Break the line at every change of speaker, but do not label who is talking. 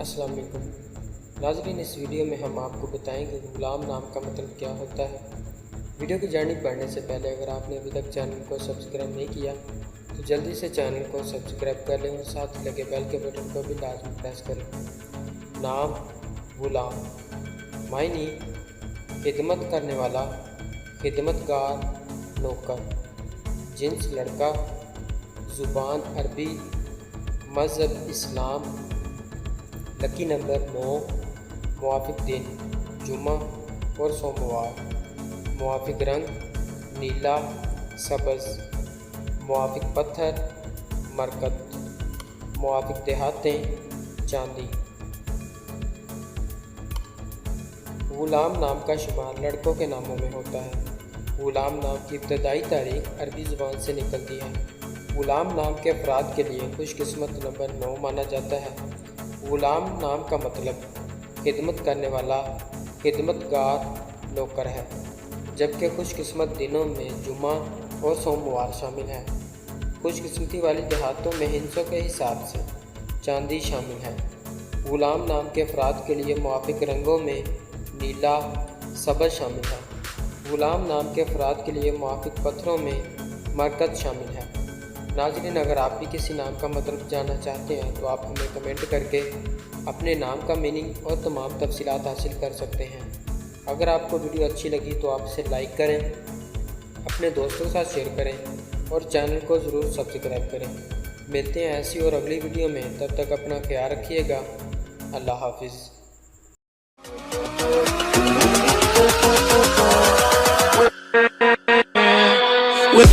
अस्सलाम वालेकुम नाज़रीन, इस वीडियो में हम आपको बताएंगे गुलाम नाम का मतलब क्या होता है। वीडियो की जानिब बढ़ने से पहले अगर आपने अभी तक चैनल को सब्सक्राइब नहीं किया तो जल्दी से चैनल को सब्सक्राइब कर लें और साथ ही लगे बेल के बटन को भी लाजमी प्रेस करें। नाम गुलाम, मायनी खिदमत करने वाला, खिदमतगार, नौकर। जिन्स लड़का, ज़ुबान अरबी, मज़हब इस्लाम। लकी नंबर 9, मुआफ़िक दिन जुम्मा और सोमवार। मुआफ़िक रंग नीला, सब्ज़। मुआफ़िक पत्थर मरकत। मुआफ़िक देहातें चांदी। गुलाम नाम का शुमार लड़कों के नामों में होता है। गुलाम नाम की इब्तदाई तारीख अरबी ज़ुबान से निकलती है। गुलाम नाम के अफराद के लिए खुशकिस्मत नंबर 9 माना जाता है। गुलाम नाम का मतलब खिदमत करने वाला, खिदमतगार, नौकर है, जबकि खुशकिस्मत दिनों में जुमा और सोमवार शामिल है। खुशकिस्मती वाली देहातों में हिंसों के हिसाब से चांदी शामिल है। गुलाम नाम के अफराद के लिए मुआफ़िक रंगों में नीला, सब्ज़ शामिल है। गुलाम नाम के अफराद के लिए मुआफ़िक पत्थरों में मरकत शामिल है। नाज़रीन, अगर आप भी किसी नाम का मतलब जानना चाहते हैं तो आप हमें कमेंट करके अपने नाम का मीनिंग और तमाम तफसीलात हासिल कर सकते हैं। अगर आपको वीडियो अच्छी लगी तो आप इसे लाइक करें, अपने दोस्तों के साथ शेयर करें और चैनल को ज़रूर सब्सक्राइब करें। मिलते हैं ऐसी और अगली वीडियो में, तब तक अपना ख्याल रखिएगा। अल्लाह हाफिज़। With